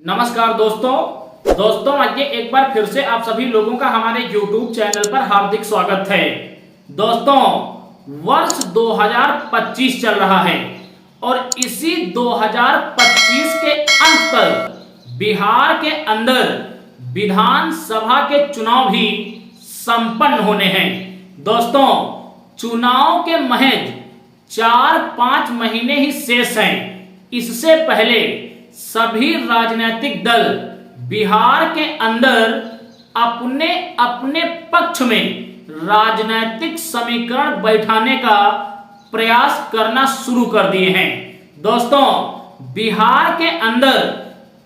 नमस्कार दोस्तों आइए एक बार फिर से आप सभी लोगों का हमारे YouTube चैनल पर हार्दिक स्वागत है। दोस्तों, वर्ष 2025 चल रहा है और इसी 2025 के अंत तक बिहार के अंदर विधानसभा के चुनाव भी संपन्न होने हैं। दोस्तों, चुनाव के महज 4-5 महीने ही शेष हैं। इससे पहले सभी राजनीतिक दल बिहार के अंदर अपने अपने पक्ष में राजनीतिक समीकरण बैठाने का प्रयास करना शुरू कर दिए हैं। दोस्तों, बिहार के अंदर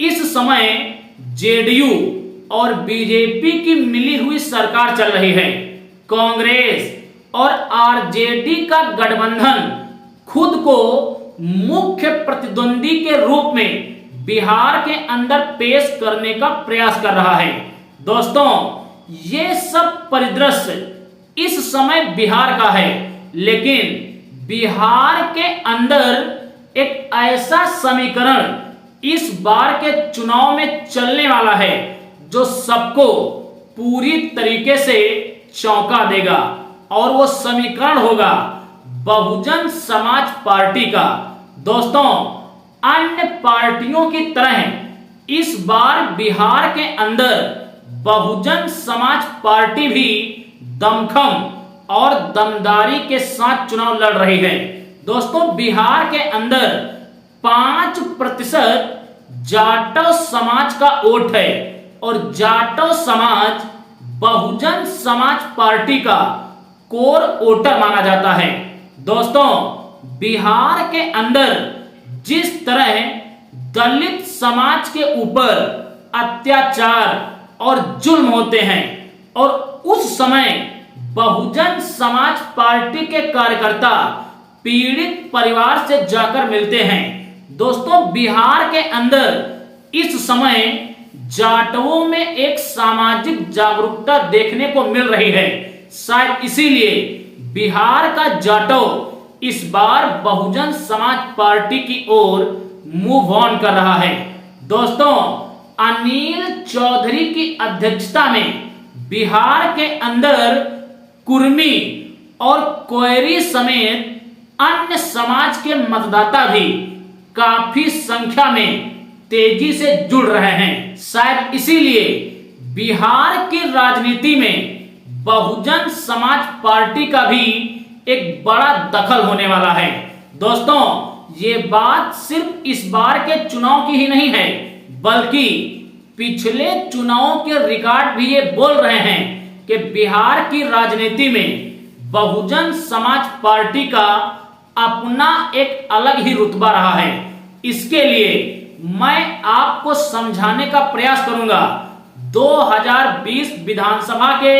इस समय जेडीयू और बीजेपी की मिली हुई सरकार चल रही है। कांग्रेस और आरजेडी का गठबंधन खुद को मुख्य प्रतिद्वंदी के रूप में बिहार के अंदर पेश करने का प्रयास कर रहा है। दोस्तों, ये सब परिदृश्य इस समय बिहार का है, लेकिन बिहार के अंदर एक ऐसा समीकरण इस बार के चुनाव में चलने वाला है जो सबको पूरी तरीके से चौंका देगा, और वो समीकरण होगा बहुजन समाज पार्टी का। दोस्तों, अन्य पार्टियों की तरह इस बार बिहार के अंदर बहुजन समाज पार्टी भी दमखम और दमदारी के साथ चुनाव लड़ रही है। दोस्तों, बिहार के अंदर 5% जाटव समाज का वोट है और जाटव समाज बहुजन समाज पार्टी का कोर वोटर माना जाता है। दोस्तों, बिहार के अंदर जिस तरह दलित समाज के ऊपर अत्याचार और जुल्म होते हैं और उस समय बहुजन समाज पार्टी के कार्यकर्ता पीड़ित परिवार से जाकर मिलते हैं। दोस्तों, बिहार के अंदर इस समय जाटवों में एक सामाजिक जागरूकता देखने को मिल रही है। शायद इसीलिए बिहार का जाटव इस बार बहुजन समाज पार्टी की ओर मूव ऑन कर रहा है। दोस्तों, अनिल चौधरी की अध्यक्षता में बिहार के अंदर कुर्मी और कोयरी समेत अन्य समाज के मतदाता भी काफी संख्या में तेजी से जुड़ रहे हैं। शायद इसीलिए बिहार की राजनीति में बहुजन समाज पार्टी का भी एक बड़ा दखल होने वाला है। दोस्तों, ये बात सिर्फ इस बार के चुनाव की ही नहीं है, बल्कि पिछले चुनावों के रिकॉर्ड भी ये बोल रहे हैं कि बिहार की राजनीति में बहुजन समाज पार्टी का अपना एक अलग ही रुतबा रहा है। इसके लिए मैं आपको समझाने का प्रयास करूंगा। 2020 विधानसभा के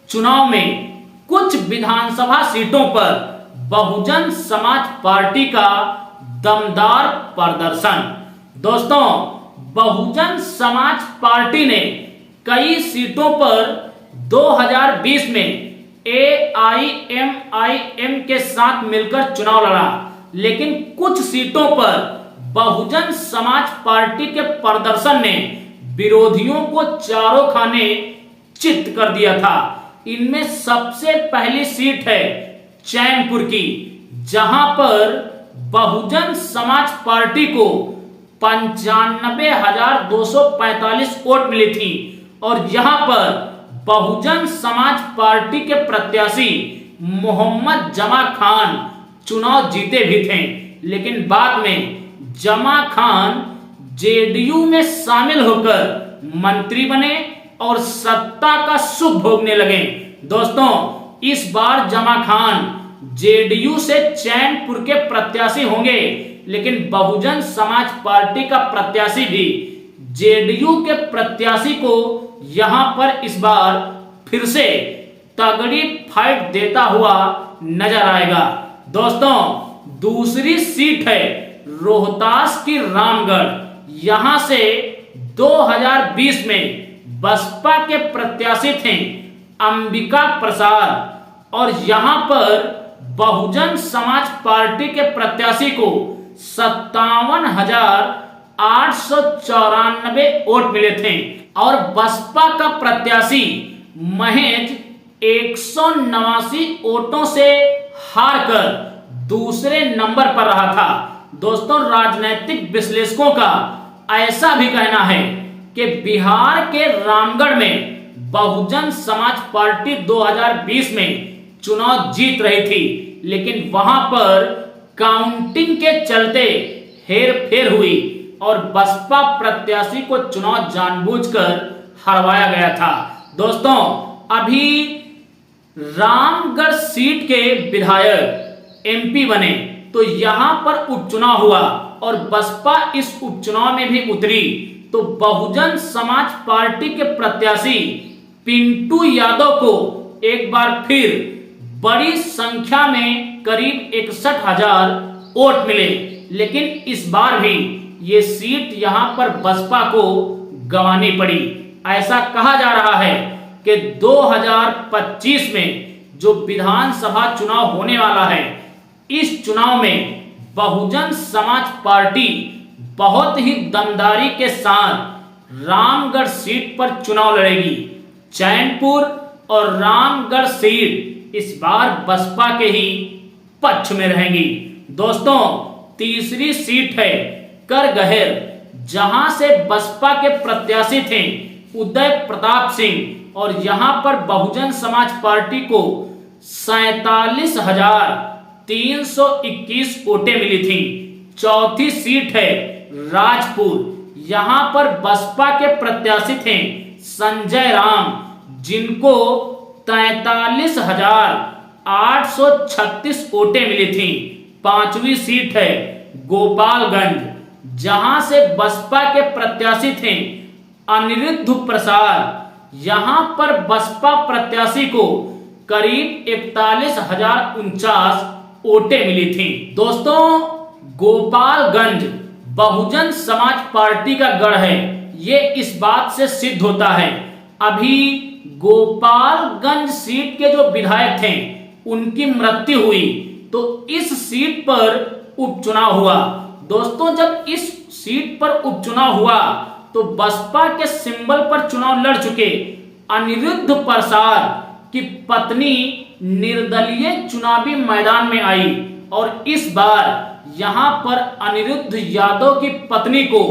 चुनाव में कुछ विधानसभा सीटों पर बहुजन समाज पार्टी का दमदार प्रदर्शन। दोस्तों, बहुजन समाज पार्टी ने कई सीटों पर 2020 में AIMIM के साथ मिलकर चुनाव लड़ा, लेकिन कुछ सीटों पर बहुजन समाज पार्टी के प्रदर्शन ने विरोधियों को चारों खाने चित कर दिया था। इनमें सबसे पहली सीट है चैनपुर की, जहां पर बहुजन समाज पार्टी को 95,245 वोट मिली थी और यहां पर बहुजन समाज पार्टी के प्रत्याशी मोहम्मद जमा खान चुनाव जीते भी थे, लेकिन बाद में जमा खान जेडीयू में शामिल होकर मंत्री बने और सत्ता का सुख भोगने लगे। दोस्तों, इस बार जमा खान जेडीयू से चैनपुर के प्रत्याशी होंगे, लेकिन बहुजन समाज पार्टी का प्रत्याशी भी जेडीयू के प्रत्याशी को यहां पर इस बार फिर से तगड़ी फाइट देता हुआ नजर आएगा। दोस्तों, दूसरी सीट है रोहतास की रामगढ़। यहां से 2020 में बसपा के प्रत्याशी थे अंबिका प्रसाद और यहां पर बहुजन समाज पार्टी के प्रत्याशी को 57,000 894 वोट मिले थे और बसपा का प्रत्याशी महज 189 वोटों से हारकर दूसरे नंबर पर रहा था। दोस्तों, राजनीतिक विश्लेषकों का ऐसा भी कहना है कि बिहार के रामगढ़ में बहुजन समाज पार्टी 2020 में चुनाव जीत रही थी, लेकिन वहां पर काउंटिंग के चलते हेरफेर हुई और बसपा प्रत्याशी को चुनाव जानबूझकर हरवाया गया था। दोस्तों, अभी रामगढ़ सीट के विधायक एमपी बने तो यहां पर उपचुनाव हुआ और बसपा इस उपचुनाव में भी उतरी तो बहुजन समाज पार्टी के प्रत्याशी पिंटू यादव को एक बार फिर बड़ी संख्या में करीब 61,000 वोट मिले, लेकिन इस बार भी ये सीट यहां पर बसपा को गंवानी पड़ी। ऐसा कहा जा रहा है कि 2025 में जो विधानसभा चुनाव होने वाला है, इस चुनाव में बहुजन समाज पार्टी बहुत ही दमदारी के साथ रामगढ़ सीट पर चुनाव लड़ेगी। चैनपुर और रामगढ़ सीट इस बार बसपा के ही पक्ष में रहेंगी। दोस्तों, तीसरी सीट है करगहर, जहां से बसपा के प्रत्याशी थे उदय प्रताप सिंह और यहां पर बहुजन समाज पार्टी को 47,321 वोटें मिली थी। चौथी सीट है राजपुर, यहां पर बसपा के प्रत्याशी थे संजय राम, जिनको 43,836 वोटें मिली थी। पांचवी सीट है गोपालगंज, जहां से बसपा के प्रत्याशी थे अनिरुद्ध प्रसाद, यहां पर बसपा प्रत्याशी को करीब 41,049 वोटें मिली थी। दोस्तों, गोपालगंज बहुजन समाज पार्टी का गढ़ है, ये इस बात से सिद्ध होता है। अभी गोपालगंज सीट के जो विधायक थे उनकी मृत्यु हुई तो इस सीट पर उपचुनाव हुआ। दोस्तों, जब इस सीट पर उपचुनाव हुआ तो बसपा के सिंबल पर चुनाव लड़ चुके अनिरुद्ध प्रसाद की पत्नी निर्दलीय चुनावी मैदान में आई और इस बार यहां पर अनिरुद्ध यादव की पत्नी को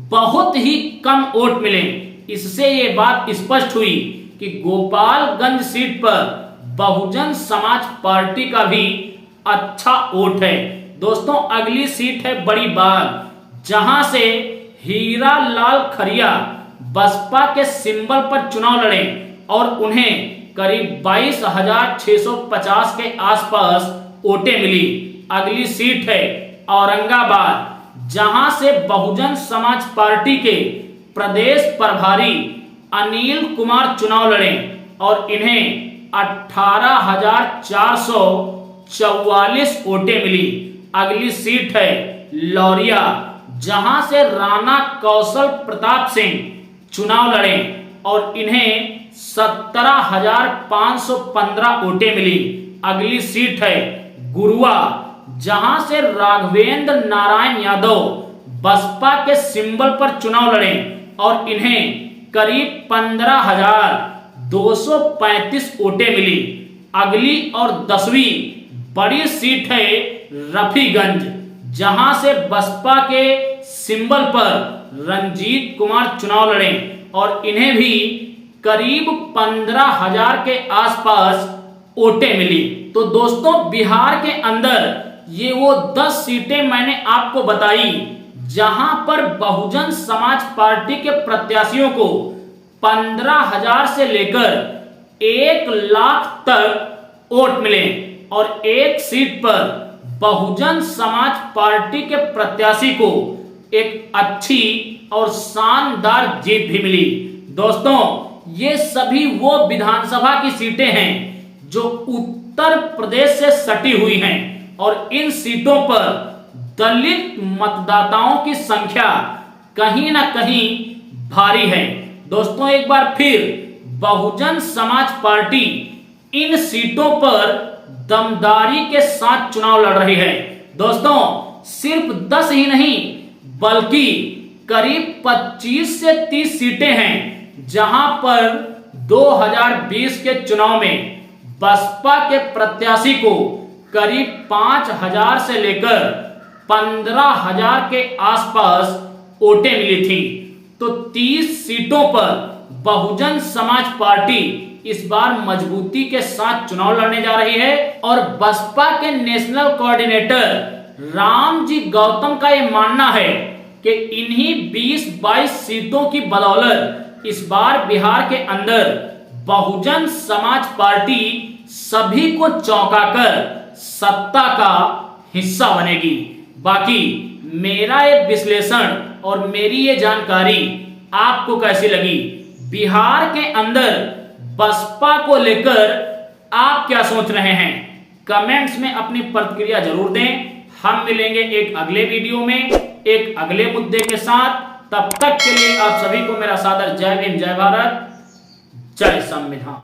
बहुत ही कम वोट मिले। इससे ये बात स्पष्ट हुई कि गोपालगंज सीट पर बहुजन समाज पार्टी का भी अच्छा वोट है। दोस्तों, अगली सीट है बड़ी बाग, जहां से हीरा लाल खरिया बसपा के सिंबल पर चुनाव लड़े और उन्हें करीब 22,650 के आसपास वोटें मिली। अगली सीट है औरंगाबाद, जहां से बहुजन समाज पार्टी के प्रदेश प्रभारी अनिल कुमार चुनाव लड़े और इन्हें 18,444 वोटें मिली। अगली सीट है लौरिया, जहां से राणा कौशल प्रताप सिंह चुनाव लड़े और इन्हें 17,515 वोटें मिली। अगली सीट है गुरुआ, जहां से राघवेंद्र नारायण यादव बसपा के सिंबल पर चुनाव लड़े और इन्हें करीब 15,235 वोटें मिली। अगली और 10वीं बड़ी सीट है रफीगंज, जहां से बसपा के सिंबल पर रंजीत कुमार चुनाव लड़े और इन्हें भी करीब 15,000 के आसपास वोटें मिली। तो दोस्तों, बिहार के अंदर ये वो 10 सीटें मैंने आपको बताई जहां पर बहुजन समाज पार्टी के प्रत्याशियों को 15,000 से लेकर 1 लाख तक वोट मिले और एक सीट पर बहुजन समाज पार्टी के प्रत्याशी को एक अच्छी और शानदार जीत भी मिली। दोस्तों, ये सभी वो विधानसभा की सीटें हैं जो उत्तर प्रदेश से सटी हुई हैं और इन सीटों पर दलित मतदाताओं की संख्या कहीं ना कहीं भारी है। दोस्तों, एक बार फिर बहुजन समाज पार्टी इन सीटों पर दमदारी के साथ चुनाव लड़ रही है। दोस्तों, सिर्फ 10 ही नहीं बल्कि करीब 25 से 30 सीटें हैं जहां पर 2020 के चुनाव में बसपा के प्रत्याशी को करीब 5,000 से लेकर 15,000 के आसपास वोटें मिली थी। तो 30 सीटों पर बहुजन समाज पार्टी इस बार मजबूती के साथ चुनाव लड़ने जा रही है और बसपा के नेशनल कोऑर्डिनेटर रामजी गौतम का यह मानना है कि इन्हीं 20-22 सीटों की बदौलत इस बार बिहार के अंदर बहुजन समाज पार्टी सभी को चौंकाकर सत्ता का हिस्सा बनेगी। बाकी मेरा ये विश्लेषण और मेरी ये जानकारी आपको कैसी लगी? बिहार के अंदर बसपा को लेकर आप क्या सोच रहे हैं? कमेंट्स में अपनी प्रतिक्रिया जरूर दें। हम मिलेंगे एक अगले वीडियो में एक अगले मुद्दे के साथ। तब तक के लिए आप सभी को मेरा सादर जय भीम, जय भारत, जय संविधान।